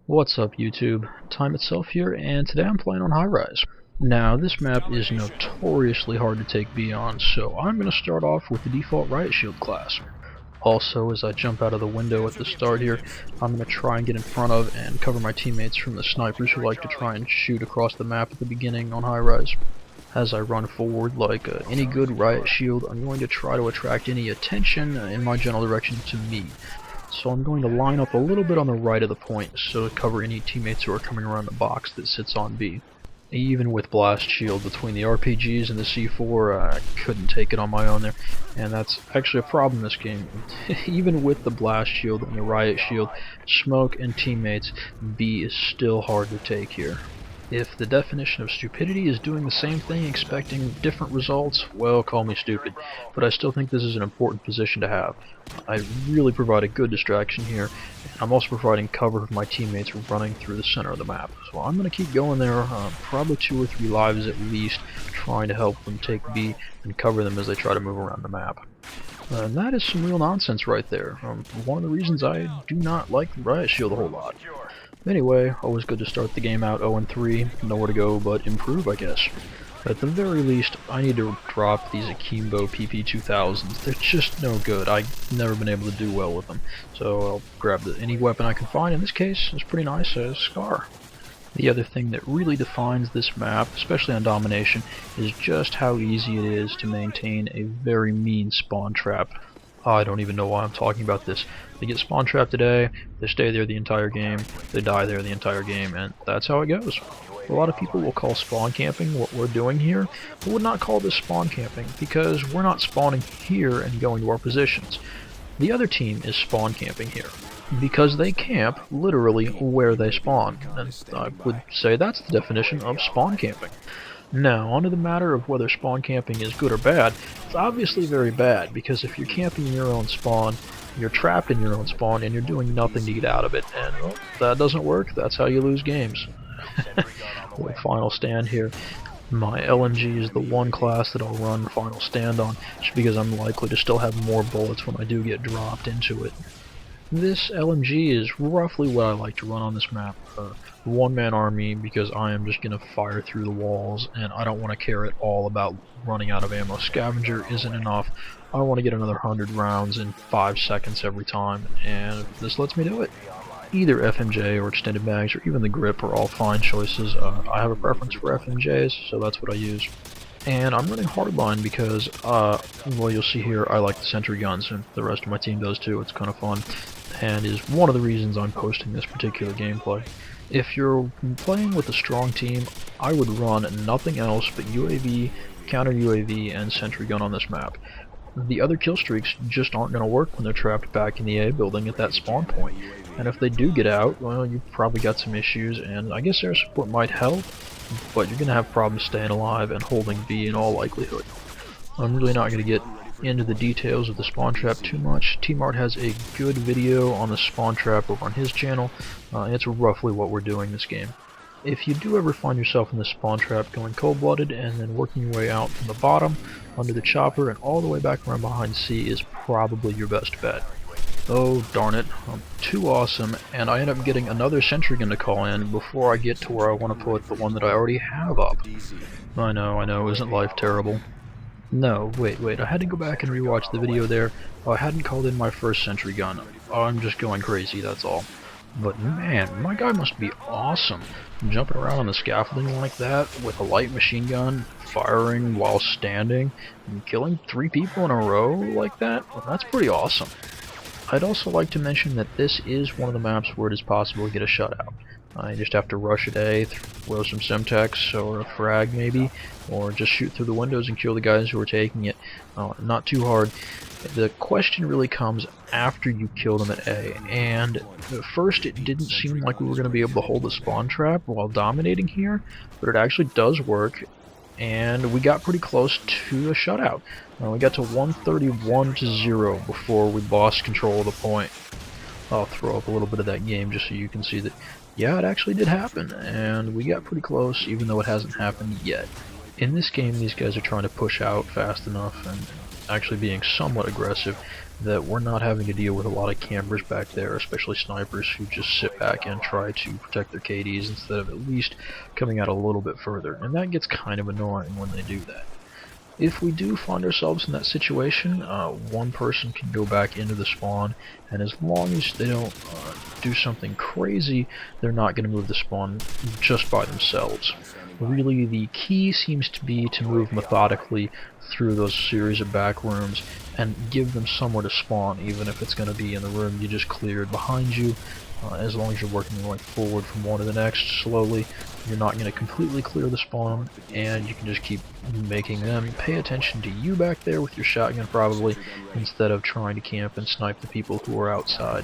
What's up YouTube? Time Itself here, and today I'm playing on Highrise. Now this map is notoriously hard to take B on, so I'm going to start off with the default Riot Shield class. Also, as I jump out of the window at the start here, I'm going to try and get in front of and cover my teammates from the snipers who like to try and shoot across the map at the beginning on Highrise. As I run forward like any good Riot Shield, I'm going to try to attract any attention in my general direction to me. So I'm going to line up a little bit on the right of the point so to cover any teammates who are coming around the box that sits on B. Even with Blast Shield between the RPGs and the C4, I couldn't take it on my own there, and that's actually a problem in this game. Even with the Blast Shield and the Riot Shield, Smoke and teammates, B is still hard to take here. If the definition of stupidity is doing the same thing expecting different results, well, call me stupid, but I still think this is an important position to have. I really provide a good distraction here, and I'm also providing cover for my teammates running through the center of the map. So I'm going to keep going there, probably 2 or 3 lives at least, trying to help them take B and cover them as they try to move around the map. And that is some real nonsense right there. One of the reasons I do not like the Riot Shield a whole lot. Anyway, always good to start the game out 0-3, nowhere to go but improve, I guess. At the very least, I need to drop these Akimbo PP2000s. They're just no good. I've never been able to do well with them. So I'll grab any weapon I can find. In this case, it's pretty nice, a Scar. The other thing that really defines this map, especially on Domination, is just how easy it is to maintain a very mean spawn trap. I don't even know why I'm talking about this. They get spawn trapped today, they stay there the entire game, they die there the entire game, and that's how it goes. A lot of people will call spawn camping what we're doing here, but would not call this spawn camping, because we're not spawning here and going to our positions. The other team is spawn camping here, because they camp literally where they spawn, and I would say that's the definition of spawn camping. Now, onto the matter of whether spawn camping is good or bad. It's obviously very bad, because if you're camping in your own spawn, you're trapped in your own spawn, and you're doing nothing to get out of it, and well, if that doesn't work, that's how you lose games. Little final stand here. My LMG is the one class that I'll run final stand on, just because I'm likely to still have more bullets when I do get dropped into it. This LMG is roughly what I like to run on this map. One-man army, because I am just going to fire through the walls, and I don't want to care at all about running out of ammo. Scavenger isn't enough. I want to get another 100 rounds in 5 seconds every time, and this lets me do it. Either FMJ or extended mags or even the grip are all fine choices. I have a preference for FMJs, so that's what I use. And I'm running hardline because, well, you'll see here, I like the sentry guns, and the rest of my team does too. It's kind of fun, and is one of the reasons I'm posting this particular gameplay. If you're playing with a strong team, I would run nothing else but UAV, counter UAV, and sentry gun on this map. The other kill streaks just aren't going to work when they're trapped back in the A building at that spawn point. And if they do get out, well, you've probably got some issues, and I guess air support might help, but you're going to have problems staying alive and holding B in all likelihood. I'm really not going to get into the details of the spawn trap too much. T-Mart has a good video on the spawn trap over on his channel, and it's roughly what we're doing this game. If you do ever find yourself in the spawn trap going cold-blooded and then working your way out from the bottom, under the chopper, and all the way back around behind C is probably your best bet. Oh darn it, I'm too awesome, and I end up getting another sentry gun to call in before I get to where I want to put the one that I already have up. I know, isn't life terrible? No, wait, I had to go back and rewatch the video there. I hadn't called in my first sentry gun. I'm just going crazy, that's all. But man, my guy must be awesome. Jumping around on the scaffolding like that, with a light machine gun, firing while standing, and killing 3 people in a row like that? Well, that's pretty awesome. I'd also like to mention that this is one of the maps where it is possible to get a shutout. You just have to rush at A, throw some Semtex or a frag maybe, or just shoot through the windows and kill the guys who are taking it. Not too hard. The question really comes after you kill them at A, and at first it didn't seem like we were going to be able to hold the spawn trap while dominating here, but it actually does work, and we got pretty close to a shutout. We got to 131-0 before we lost control of the point. I'll throw up a little bit of that game just so you can see that, yeah, it actually did happen, and we got pretty close even though it hasn't happened yet. In this game, these guys are trying to push out fast enough, and actually being somewhat aggressive, that we're not having to deal with a lot of campers back there, especially snipers who just sit back and try to protect their KDs instead of at least coming out a little bit further, and that gets kind of annoying when they do that. If we do find ourselves in that situation, one person can go back into the spawn, and as long as they don't do something crazy, they're not going to move the spawn just by themselves. Really, the key seems to be to move methodically through those series of back rooms and give them somewhere to spawn, even if it's going to be in the room you just cleared behind you. As long as you're working your way forward from one to the next slowly, you're not going to completely clear the spawn, and you can just keep making them pay attention to you back there with your shotgun probably, instead of trying to camp and snipe the people who are outside.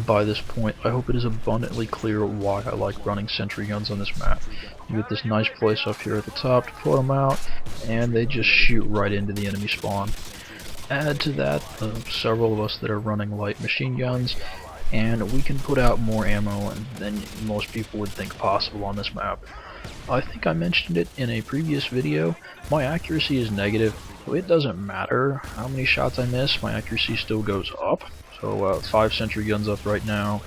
By this point, I hope it is abundantly clear why I like running sentry guns on this map. You get this nice place up here at the top to put them out, and they just shoot right into the enemy spawn. Add to that several of us that are running light machine guns, and we can put out more ammo than most people would think possible on this map. I think I mentioned it in a previous video, my accuracy is negative, so it doesn't matter how many shots I miss, my accuracy still goes up. So 5 sentry guns up right now,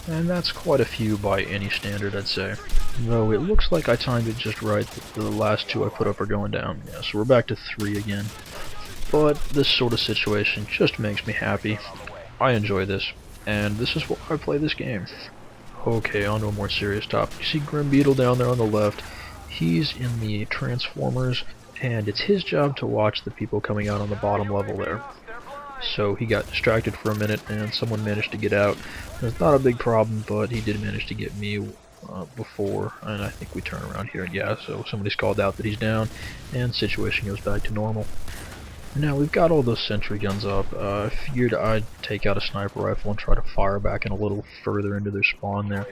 and that's quite a few by any standard, I'd say. Though it looks like I timed it just right, the last 2 I put up are going down. Yeah, so we're back to 3 again. But this sort of situation just makes me happy. I enjoy this, and this is why I play this game. Okay, on to a more serious topic. You see Grim Beetle down there on the left. He's in the Transformers, and it's his job to watch the people coming out on the bottom level there. So he got distracted for a minute, and someone managed to get out. It's not a big problem, but he did manage to get me before, and I think we turn around here, and yeah, so somebody's called out that he's down, and situation goes back to normal. Now we've got all those sentry guns up. I figured I'd take out a sniper rifle and try to fire back in a little further into their spawn there.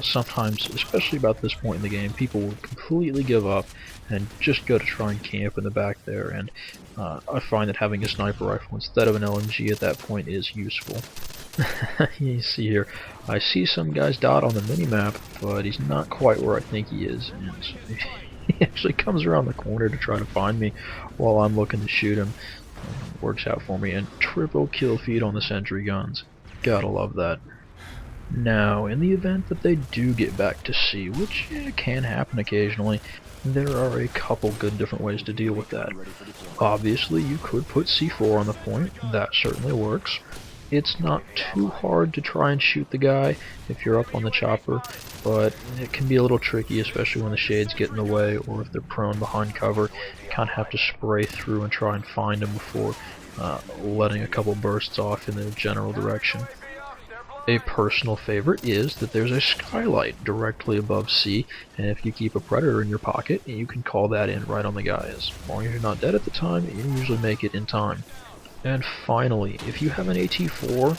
Sometimes, especially about this point in the game, people will completely give up and just go to try and camp in the back there, and I find that having a sniper rifle instead of an LMG at that point is useful. You see here, I see some guy's dot on the minimap, but he's not quite where I think he is, and so he actually comes around the corner to try to find me while I'm looking to shoot him. Works out for me, and triple kill feed on the sentry guns. Gotta love that. Now, in the event that they do get back to C, which can happen occasionally, there are a couple good different ways to deal with that. Obviously, you could put C4 on the point, that certainly works. It's not too hard to try and shoot the guy if you're up on the chopper, but it can be a little tricky, especially when the shades get in the way or if they're prone behind cover. You kind of have to spray through and try and find them before letting a couple bursts off in the general direction. A personal favorite is that there's a skylight directly above C, and if you keep a predator in your pocket, you can call that in right on the guy. As long as you're not dead at the time, you usually make it in time. And finally, if you have an AT4,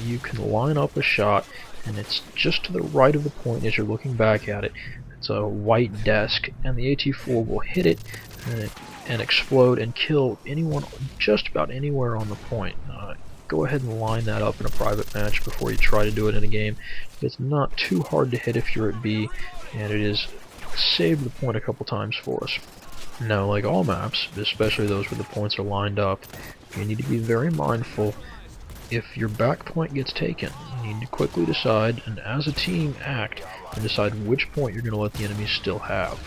you can line up a shot, and it's just to the right of the point as you're looking back at it. It's a white desk, and the AT4 will hit it and explode and kill anyone just about anywhere on the point. Go ahead and line that up in a private match before you try to do it in a game. It's not too hard to hit if you're at B, and it has saved the point a couple times for us. Now, like all maps, especially those where the points are lined up, you need to be very mindful. If your back point gets taken, you need to quickly decide, and as a team act, and decide which point you're going to let the enemies still have.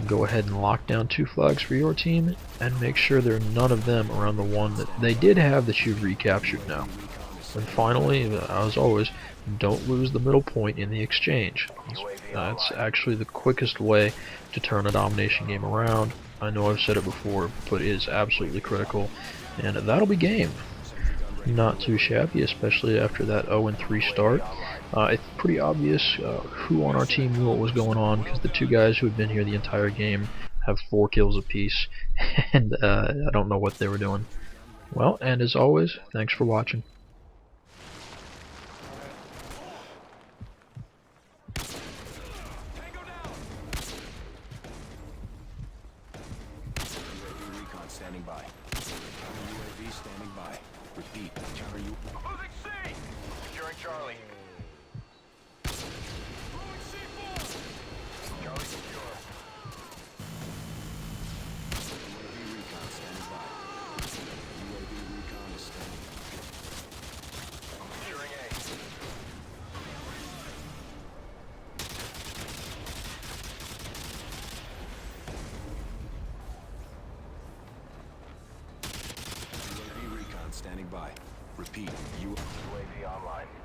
Go ahead and lock down 2 flags for your team, and make sure there are none of them around the one that they did have that you've recaptured now. And finally, as always, don't lose the middle point in the exchange. That's actually the quickest way to turn a domination game around. I know I've said it before, but it is absolutely critical, and that'll be game. Not too shabby, especially after that 0-3 start. It's pretty obvious who on our team knew what was going on, because the 2 guys who had been here the entire game have 4 kills apiece, and I don't know what they were doing. Well, and as always, thanks for watching. Standing by. Counter UAV standing by. Repeat. Counter UAV. Moving C! Securing Charlie. Moving C4! Charlie secure. UAV recon standing by. Repeat, UAV online.